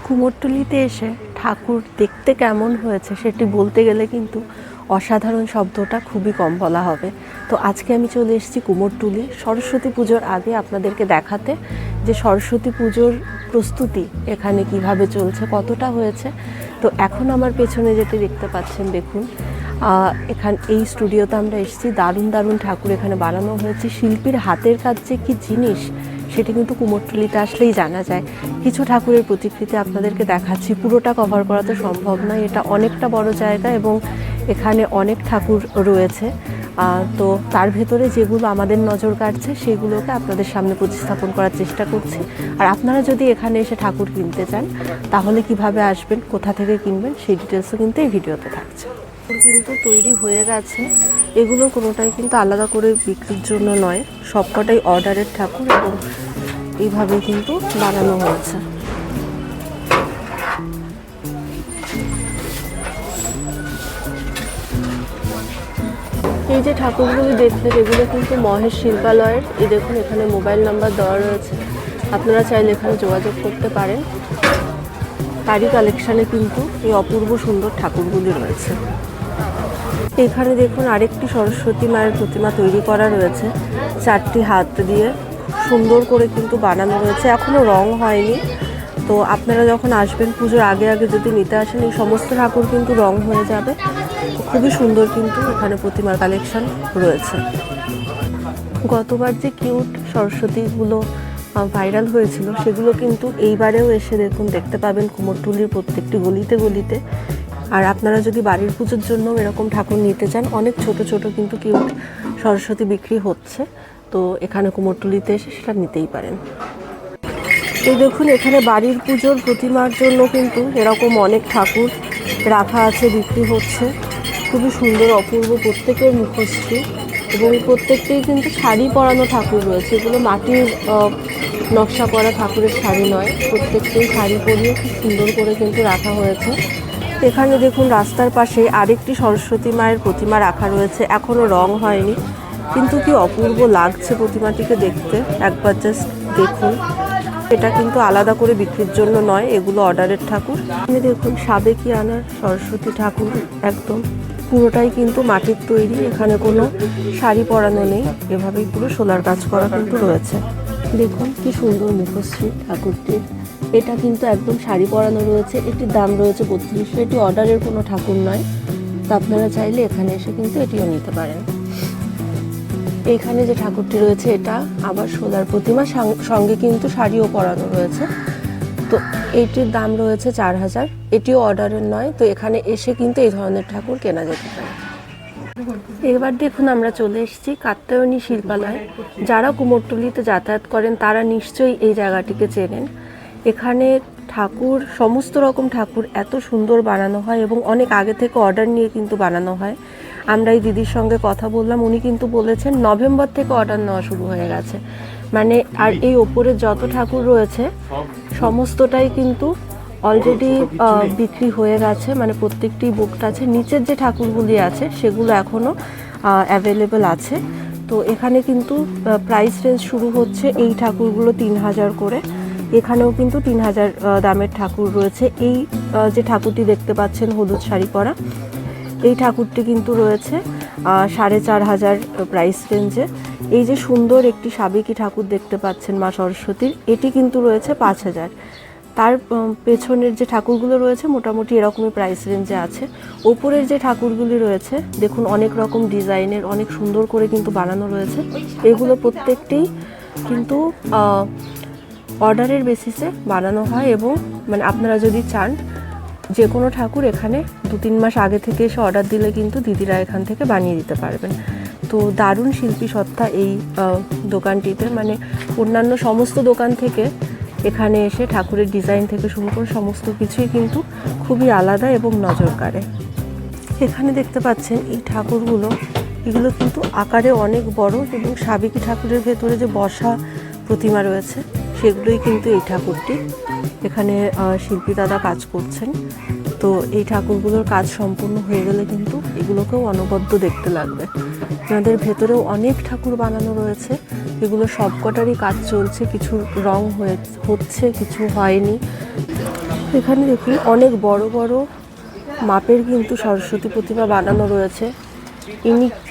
কুমোরটুলিতে এসে ঠাকুর দেখতে কেমন হয়েছে সেটি বলতে গেলে কিন্তু অসাধারণ শব্দটা খুবই কম বলা হবে। তো আজকে আমি চলে এসেছি কুমোরটুলি সরস্বতী পুজোর আগে আপনাদেরকে দেখাতে যে সরস্বতী পুজোর প্রস্তুতি এখানে কিভাবে চলছে, কতটা হয়েছে। তো এখন আমার পেছনে যেটি দেখতে পাচ্ছেন দেখুন, এখানে এই স্টুডিওতে আমরা এসেছি। দারুণ দারুণ ঠাকুর এখানে বানানো হয়েছে। শিল্পীর হাতের কাজ যে কী জিনিস সেটি কিন্তু কুমোরটুলিতে আসলেই জানা যায়। কিছু ঠাকুরের প্রতিকৃতি আপনাদেরকে দেখাচ্ছি, পুরোটা কভার করা তো সম্ভব নয়, এটা অনেকটা বড় জায়গা এবং এখানে অনেক ঠাকুর রয়েছে। তো তার ভেতরে যেগুলো আমাদের নজর কাটছে সেগুলোকে আপনাদের সামনে উপস্থাপন করার চেষ্টা করছি। আর আপনারা যদি এখানে এসে ঠাকুর কিনতে চান তাহলে কিভাবে আসবেন, কোথা থেকে কিনবেন সেই ডিটেলসও কিন্তু এই ভিডিওতে থাকছে। কিন্তু তৈরি হয়ে গেছে, এগুলো কোনোটাই কিন্তু আলাদা করে বিক্রির জন্য নয়, সবকটাই অর্ডারের ঠাকুর এবং এইভাবে কিন্তু বানানো হয়েছে। এই যে ঠাকুরগুলি দেখলেন এগুলো কিন্তু মহেশ শিল্পালয়ের। এই দেখুন এখানে মোবাইল নাম্বার দেওয়া রয়েছে, আপনারা চাইলে এখানে যোগাযোগ করতে পারেন। তারই কালেকশানে কিন্তু এই অপূর্ব সুন্দর ঠাকুরগুলি রয়েছে। এখানে দেখুন আরেকটি সরস্বতী মায়ের প্রতিমা তৈরি করা রয়েছে, 4টি হাত দিয়ে সুন্দর করে কিন্তু বানানো রয়েছে, এখনও রং হয়নি। তো আপনারা যখন আসবেন পুজোর আগে আগে যদি নিতে আসেন এই সমস্ত ঠাকুর কিন্তু রং হয়ে যাবে। খুবই সুন্দর কিন্তু এখানে প্রতিমার কালেকশন রয়েছে। গতবার যে কিউট সরস্বতীগুলো ভাইরাল হয়েছিল সেগুলো কিন্তু এইবারেও এসে দেখুন দেখতে পাবেন কুমোরটুলির প্রত্যেকটি গলিতে গলিতে। আর আপনারা যদি বাড়ির পুজোর জন্য এরকম ঠাকুর নিতে চান, অনেক ছোট ছোট কিন্তু কিউট সরস্বতী বিক্রি হচ্ছে, তো এখানে কুমোরটুলিতে এসে সেটা নিতেই পারেন। এই দেখুন এখানে বাড়ির পুজোর প্রতিমার জন্য কিন্তু এরকম অনেক ঠাকুর রাখা আছে, বিক্রি হচ্ছে। খুবই সুন্দর অপূর্ব প্রত্যেকের মুখশ্রী এবং প্রত্যেকটাই কিন্তু শাড়ি পরানো ঠাকুর রয়েছে। এগুলো মাটির নকশা করা ঠাকুরের শাড়ি নয়, প্রত্যেকটাই শাড়ি পরিয়ে খুব সুন্দর করে কিন্তু রাখা হয়েছে। এখানে দেখুন রাস্তার পাশে আরেকটি সরস্বতী মায়ের প্রতিমা রাখা রয়েছে, এখনও রং হয়নি, কিন্তু কি অপূর্ব লাগছে প্রতিমাটিকে দেখতে, একবার জাস্ট দেখুন। এটা কিন্তু আলাদা করে বিক্রির জন্য নয়, এগুলো অর্ডারের ঠাকুর। এখানে দেখুন সাবেকি আনার সরস্বতী ঠাকুর, একদম পুরোটাই কিন্তু মাটির তৈরি, এখানে কোনো শাড়ি পরানো নেই, এভাবেই পুরো সোলার কাজ করা কিন্তু রয়েছে। দেখুন কি সুন্দর মুখশ্রী ঠাকুরটির, এটা কিন্তু একদম শাড়ি পরানো রয়েছে। এটির দাম রয়েছে 3200, এটি অর্ডারের কোনো ঠাকুর নয়, তো আপনারা চাইলে এখানে এসে কিন্তু এটিও নিতে পারেন। এইখানে যে ঠাকুরটি রয়েছে এটা আবার সোলার প্রতিমা, সঙ্গে কিন্তু শাড়িও পরানো রয়েছে। তো এইটির দাম রয়েছে 4000, এটিও অর্ডারের নয়, তো এখানে এসে কিন্তু এই ধরনের ঠাকুর কেনা যেতে পারে। এবার দেখুন আমরা চলে এসেছি কাত্যায়নী শিল্পালয়। যারা কুমোরটুলিতে যাতায়াত করেন তারা নিশ্চয়ই এই জায়গাটিকে চেনেন। এখানে ঠাকুর, সমস্ত রকম ঠাকুর এত সুন্দর বানানো হয় এবং অনেক আগে থেকে অর্ডার নিয়ে কিন্তু বানানো হয়। আমরা এই দিদির সঙ্গে কথা বললাম, উনি কিন্তু বলেছেন নভেম্বর থেকে অর্ডার নেওয়া শুরু হয়ে গেছে। মানে আর এই ওপরে যত ঠাকুর রয়েছে সমস্তটাই কিন্তু অলরেডি বিক্রি হয়ে গেছে, মানে প্রত্যেকটি বুকড আছে। নিচের যে ঠাকুরগুলি আছে সেগুলো এখনও অ্যাভেলেবেল আছে। তো এখানে কিন্তু প্রাইস রেঞ্জ শুরু হচ্ছে, এই ঠাকুরগুলো 3000 করে, এখানেও কিন্তু 3000 দামের ঠাকুর রয়েছে। এই যে ঠাকুরটি দেখতে পাচ্ছেন হলুদ শাড়ি পরা, এই ঠাকুরটি কিন্তু রয়েছে 4500 প্রাইস রেঞ্জে। এই যে সুন্দর একটি সাবেকি ঠাকুর দেখতে পাচ্ছেন মা সরস্বতীর, এটি কিন্তু রয়েছে 5000। তার পেছনের যে ঠাকুরগুলো রয়েছে মোটামুটি এরকমই প্রাইস রেঞ্জে আছে। ওপরের যে ঠাকুরগুলি রয়েছে দেখুন অনেক রকম ডিজাইনের, অনেক সুন্দর করে কিন্তু বানানো রয়েছে। এগুলো প্রত্যেকটিই কিন্তু অর্ডারের বেসিসে বানানো হয় এবং মানে আপনারা যদি চান যে কোনো ঠাকুর এখানে 2-3 মাস আগে থেকে এসে অর্ডার দিলে কিন্তু দিদিরা এখান থেকে বানিয়ে দিতে পারবেন। তো দারুণ শিল্পী সত্তা এই দোকানটিতে, মানে অন্যান্য সমস্ত দোকান থেকে এখানে এসে ঠাকুরের ডিজাইন থেকে শুরু করে সমস্ত কিছুই কিন্তু খুবই আলাদা এবং নজর কাড়ে। এখানে দেখতে পাচ্ছেন এই ঠাকুরগুলো, এগুলো কিন্তু আকারে অনেক বড় এবং সাবেকি ঠাকুরের ভেতরে যে বসা প্রতিমা রয়েছে সেগুলোই কিন্তু এই ঠাকুরটি। এখানে শিল্পী দাদা কাজ করছেন। তো এই ঠাকুরগুলোর কাজ সম্পূর্ণ হয়ে গেলে কিন্তু এগুলোকেও অনবদ্য দেখতে লাগবে। এনাদের ভেতরেও অনেক ঠাকুর বানানো রয়েছে, এগুলো সবকটারই কাজ চলছে, কিছু রং হচ্ছে কিছু হয়নি। এখানে দেখুন অনেক বড় বড় মাপের কিন্তু সরস্বতী প্রতিমা বানানো রয়েছে।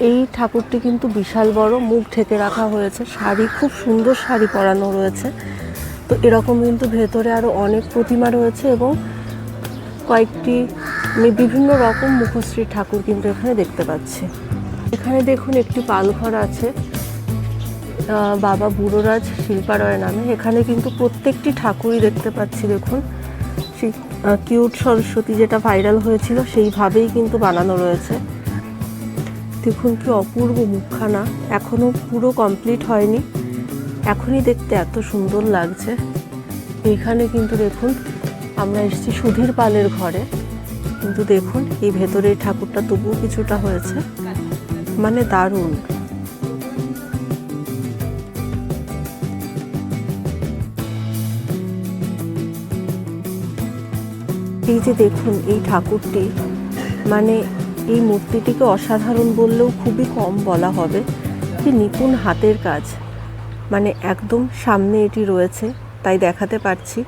এই ঠাকুরটি কিন্তু বিশাল বড়, মুখ ঢেকে রাখা হয়েছে, শাড়ি, খুব সুন্দর শাড়ি পরানো রয়েছে। তো এরকম কিন্তু ভেতরে আরও অনেক প্রতিমা রয়েছে এবং কয়েকটি বিভিন্ন রকম মুখশ্রী ঠাকুর কিন্তু এখানে দেখতে পাচ্ছি। এখানে দেখুন একটি পালঘর আছে বাবা বুড়োরাজ শিল্পারয় নামে। এখানে কিন্তু প্রত্যেকটি ঠাকুরই দেখতে পাচ্ছি। দেখুন সেই কিউট সরস্বতী যেটা ভাইরাল হয়েছিল সেইভাবেই কিন্তু বানানো রয়েছে। দেখুন কি অপূর্ব মুখখানা, এখনও পুরো কমপ্লিট হয়নি, এখনই দেখতে এত সুন্দর লাগছে। এইখানে কিন্তু দেখুন আমরা এসেছি সুধীর পালের ঘরে, কিন্তু দেখুন এই ভেতরে ঠাকুরটা তবুও কিছুটা হয়েছে, মানে দারুণ। এই যে দেখুন এই ঠাকুরটি, মানে এই মূর্তিটিকে অসাধারণ বললেও খুবই কম বলা হবে। কি নিপুণ হাতের কাজ, মানে একদম সামনে এটি রয়েছে তাই দেখাতে পারছি।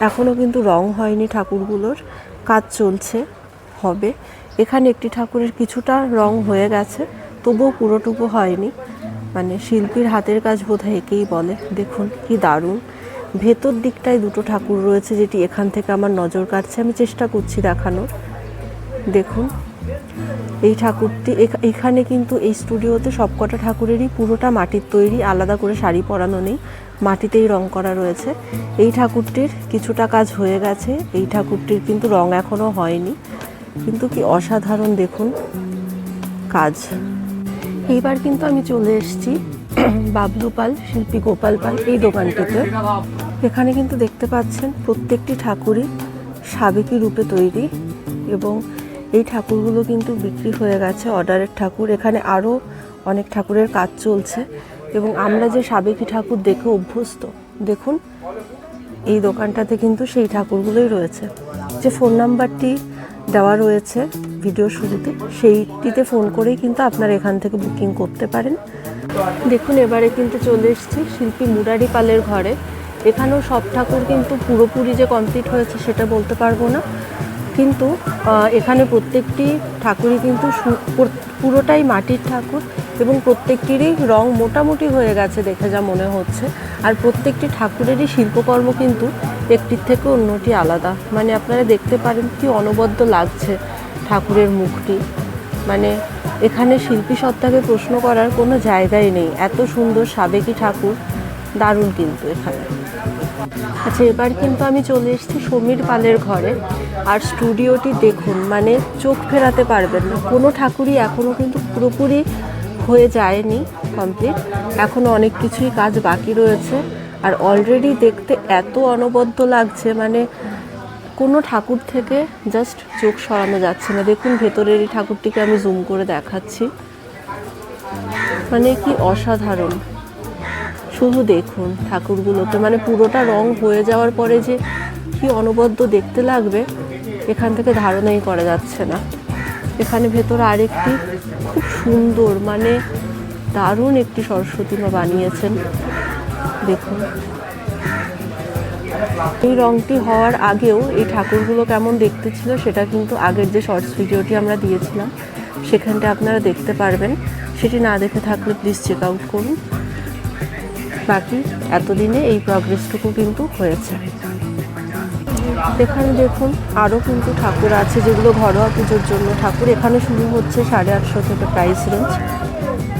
এখনও কিন্তু রং হয়নি ঠাকুরগুলোর, কাজ চলছে, হবে। এখানে একটি ঠাকুরের কিছুটা রং হয়ে গেছে, তবুও পুরোটুকু হয়নি, মানে শিল্পীর হাতের কাজ বোধহয় একেই বলে। দেখুন কি দারুণ। ভেতর দিকটায় দুটো ঠাকুর রয়েছে যেটি এখান থেকে আমার নজর কাটছে, আমি চেষ্টা করছি দেখানোর। দেখুন এই ঠাকুরটি, এখানে কিন্তু এই স্টুডিওতে সবকটা ঠাকুরেরই পুরোটা মাটির তৈরি, আলাদা করে শাড়ি পরানো নেই, মাটিতেই রং করা রয়েছে। এই ঠাকুরটির কিছুটা কাজ হয়ে গেছে, এই ঠাকুরটির কিন্তু রং এখনও হয়নি, কিন্তু কি অসাধারণ দেখুন কাজ। এইবার কিন্তু আমি চলে এসেছি বাবলু পাল, শিল্পী গোপাল পাল এই দোকানটিতে। এখানে কিন্তু দেখতে পাচ্ছেন প্রত্যেকটি ঠাকুরই সাবেকি রূপে তৈরি এবং এই ঠাকুরগুলো কিন্তু বিক্রি হয়ে গেছে, অর্ডারের ঠাকুর। এখানে আরও অনেক ঠাকুরের কাজ চলছে এবং আমরা যে সাবেকি ঠাকুর দেখে অভ্যস্ত, দেখুন এই দোকানটাতে কিন্তু সেই ঠাকুরগুলোই রয়েছে। যে ফোন নাম্বারটি দেওয়া রয়েছে ভিডিও শুরুতে, সেইটিতে ফোন করেই কিন্তু আপনারা এখান থেকে বুকিং করতে পারেন। দেখুন এবারে কিন্তু চলে এসেছি শিল্পী মুরারি পালের ঘরে। এখানেও সব ঠাকুর কিন্তু পুরোপুরি যে কমপ্লিট হয়েছে সেটা বলতে পারবো না, কিন্তু এখানে প্রত্যেকটি ঠাকুরই কিন্তু পুরোটাই মাটির ঠাকুর এবং প্রত্যেকটিরই রং মোটামুটি হয়ে গেছে দেখে যা মনে হচ্ছে। আর প্রত্যেকটি ঠাকুরেরই শিল্পকর্ম কিন্তু একটির থেকে অন্যটি আলাদা, মানে আপনারা দেখতে পারেন কি অনবদ্য লাগছে ঠাকুরের মুখটি। মানে এখানে শিল্পী সত্তাকে প্রশ্ন করার কোনো জায়গাই নেই, এত সুন্দর সাবেকি ঠাকুর, দারুণ কিন্তু এখানে। আচ্ছা এবার কিন্তু আমি চলে এসেছি সমীর পালের ঘরে। আর স্টুডিওটি দেখুন, মানে চোখ ফেরাতে পারবেন না, কোনো ঠাকুরই এখনও কিন্তু পুরোপুরি হয়ে যায়নি কমপ্লিট, এখনও অনেক কিছুই কাজ বাকি রয়েছে। আর অলরেডি দেখতে এত অনবদ্য লাগছে, মানে কোনো ঠাকুর থেকে জাস্ট চোখ সরানো যাচ্ছে না। দেখুন ভেতরের এই ঠাকুরটিকে আমি জুম করে দেখাচ্ছি, মানে কি অসাধারণ। শুধু দেখুন ঠাকুরগুলোকে, মানে পুরোটা রং হয়ে যাওয়ার পরে যে কি অনবদ্য দেখতে লাগবে এখান থেকে ধারণাই করা যাচ্ছে না। এখানে ভেতরে আরেকটি খুব সুন্দর, মানে দারুণ একটি সরস্বতী মা বানিয়েছেন। দেখুন এই রংটি হওয়ার আগেও এই ঠাকুরগুলো কেমন দেখতে ছিল সেটা কিন্তু আগের যে শর্টস ভিডিওটি আমরা দিয়েছিলাম সেখানটা আপনারা দেখতে পারবেন, সেটি না দেখে থাকলে প্লিজ চেক আউট করুন। বাকি এতদিনে এই প্রগ্রেসটুকু কিন্তু হয়েছে। এখানে দেখুন আরও কিন্তু ঠাকুর আছে যেগুলো ঘরোয়া পুজোর জন্য ঠাকুর। এখানে শুরু হচ্ছে 850 থেকে প্রাইস রেঞ্জ।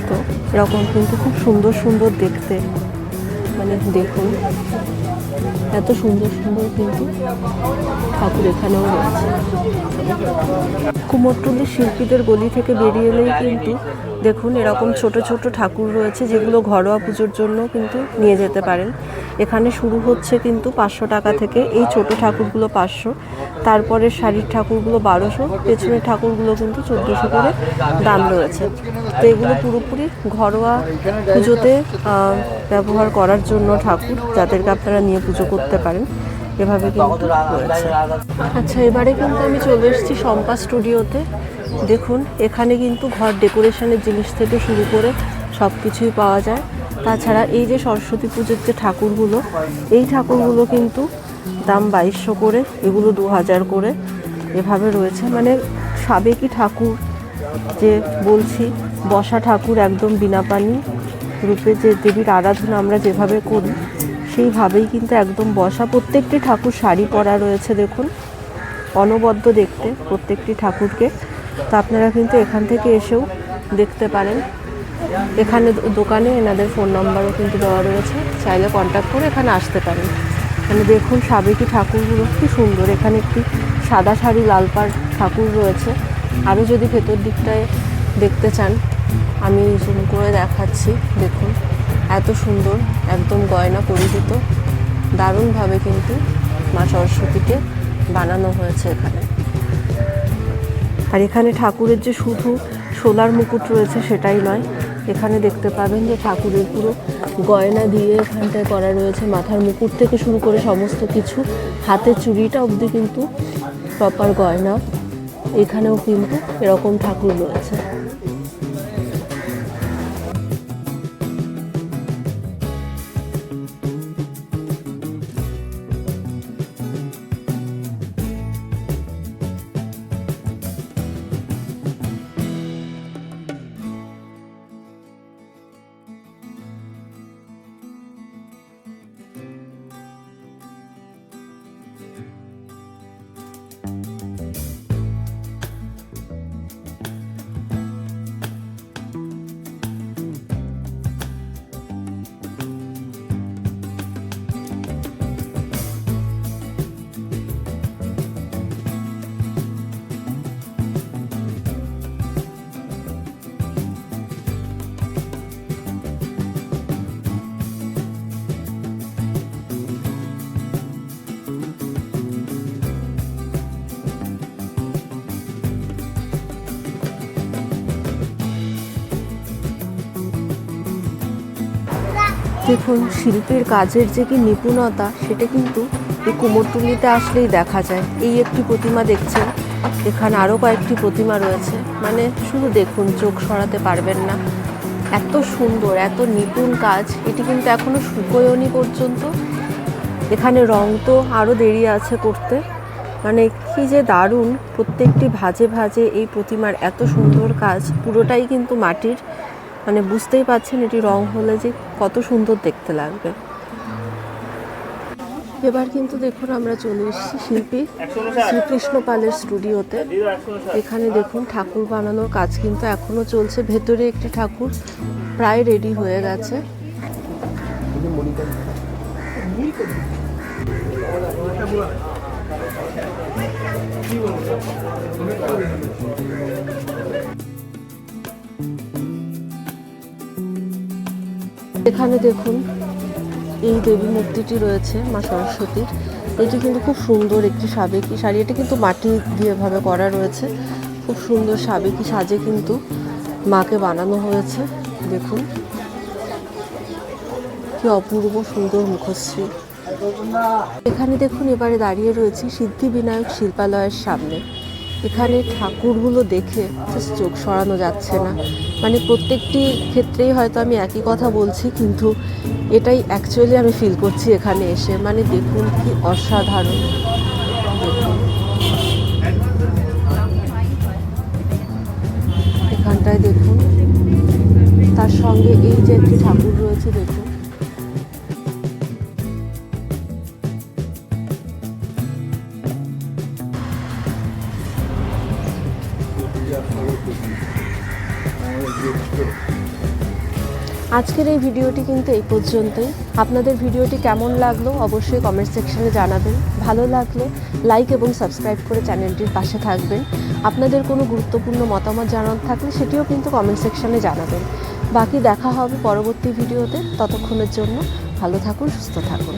তো এরকম কিন্তু খুব সুন্দর সুন্দর দেখতে, মানে দেখুন এত সুন্দর সুন্দর কিন্তু ঠাকুর এখানেও রয়েছে। কুমোরটুলির শিল্পীদের গলি থেকে বেরিয়ে এলেই কিন্তু দেখুন এরকম ছোট ছোট ঠাকুর রয়েছে যেগুলো ঘরোয়া পুজোর জন্য কিন্তু নিয়ে যেতে পারেন। এখানে শুরু হচ্ছে কিন্তু 500 টাকা থেকে, এই ছোট ঠাকুরগুলো 500, তারপরে শাড়ির ঠাকুরগুলো 1200, পেছনের ঠাকুরগুলো কিন্তু 1400 করে দাম রয়েছে। তো এগুলো পুরোপুরি ঘরোয়া পুজোতে ব্যবহার করার জন্য ঠাকুর, যাদেরকে আপনারা নিয়ে পুজো করতে পারেন, এভাবে কিন্তু রয়েছে। আচ্ছা এবারে কিন্তু আমি চলে এসেছি শম্পা স্টুডিওতে। দেখুন এখানে কিন্তু ঘর ডেকোরেশনের জিনিস থেকে শুরু করে সব কিছুই পাওয়া যায়। তাছাড়া এই যে সরস্বতী পুজোর যে ঠাকুরগুলো, এই ঠাকুরগুলো কিন্তু দাম 2200 করে, এগুলো 2000 করে এভাবে রয়েছে। মানে সাবেকি ঠাকুর যে বলছি, বসা ঠাকুর একদম বিনা পানি রূপে যে দেবীর আরাধনা আমরা যেভাবে করি সেইভাবেই কিন্তু একদম বসা। প্রত্যেকটি ঠাকুর শাড়ি পরা রয়েছে, দেখুন অনবদ্য দেখতে প্রত্যেকটি ঠাকুরকে। তো আপনারা কিন্তু এখান থেকে এসেও দেখতে পারেন। এখানে দোকানে এনাদের ফোন নাম্বারও কিন্তু দেওয়া রয়েছে, চাইলে কন্ট্যাক্ট করে এখানে আসতে পারেন। মানে দেখুন সাবেকি ঠাকুরগুলো কি সুন্দর। এখানে একটি সাদা শাড়ি লাল পাড় ঠাকুর রয়েছে। আরও যদি ভেতর দিকটায় দেখতে চান আমি জুম করে দেখাচ্ছি। দেখুন এত সুন্দর, একদম গয়না পরিহিত, দারুণভাবে কিন্তু মা সরস্বতীকে বানানো হয়েছে এখানে। আর এখানে ঠাকুরের যে শুধু সোলার মুকুট রয়েছে সেটাই নয়, এখানে দেখতে পাবেন যে ঠাকুরের পুরো গয়না দিয়ে এখানটায় করা রয়েছে। মাথার মুকুট থেকে শুরু করে সমস্ত কিছু, হাতের চুড়িটা অবধি কিন্তু প্রপার গয়না। এখানেও কিন্তু এরকম ঠাকুর রয়েছে। দেখুন শিল্পীর কাজের যে কি নিপুণতা, সেটা কিন্তু এই কুমোরটুলিতে আসলেই দেখা যায়। এই একটি প্রতিমা দেখছেন, এখানে আরও কয়েকটি প্রতিমা রয়েছে। মানে শুধু দেখুন, চোখ সরাতে পারবেন না, এত সুন্দর, এত নিপুণ কাজ। এটি কিন্তু এখনও শুকোয়নি পর্যন্ত। এখানে রং তো আরও দেরি আছে করতে। মানে কি যে দারুণ, প্রত্যেকটি ভাঁজে ভাঁজে এই প্রতিমার এত সুন্দর কাজ। পুরোটাই কিন্তু মাটির, মানে বুঝতেই পাচ্ছেন এটি রং হলে যে কত সুন্দর দেখতে লাগবে। এবার কিন্তু দেখুন আমরা চলে এসেছি শিল্পী শ্রীকৃষ্ণ পালের স্টুডিওতে। এখানে দেখুন ঠাকুর বানানোর কাজ কিন্তু এখনও চলছে। ভেতরে একটি ঠাকুর প্রায় রেডি হয়ে গেছে। এখানে দেখুন এই দেবী মূর্তিটি রয়েছে মা সরস্বতীর। এটি কিন্তু খুব সুন্দর একটি সাবেকি শাড়ি। এটা কিন্তু মাটি দিয়ে এভাবে করা রয়েছে। খুব সুন্দর সাবেকি সাজে কিন্তু মাকে বানানো হয়েছে। দেখুন কি অপূর্ব সুন্দর মুখশ্রী। এখানে দেখুন এবারে দাঁড়িয়ে রয়েছি সিদ্ধিবিনায়ক শিল্পালয়ের সামনে। এখানে ঠাকুরগুলো দেখে চোখ সরানো যাচ্ছে না। মানে প্রত্যেকটি ক্ষেত্রেই হয়তো আমি একই কথা বলছি, কিন্তু এটাই অ্যাকচুয়ালি আমি ফিল করছি এখানে এসে। মানে দেখুন কি অসাধারণ। দেখুন এখানটায় দেখুন, তার সঙ্গে এই যে একটি ঠাকুর রয়েছে দেখুন। আজকের এই ভিডিওটি কিন্তু এই পর্যন্তই। আপনাদের ভিডিওটি কেমন লাগলো অবশ্যই কমেন্ট সেকশনে জানাবেন। ভালো লাগলে লাইক এবং সাবস্ক্রাইব করে চ্যানেলটির পাশে থাকবেন। আপনাদের কোনো গুরুত্বপূর্ণ মতামত জানার থাকলে সেটিও কিন্তু কমেন্ট সেকশনে জানাবেন। বাকি দেখা হবে পরবর্তী ভিডিওতে। ততক্ষণের জন্য ভালো থাকুন, সুস্থ থাকুন।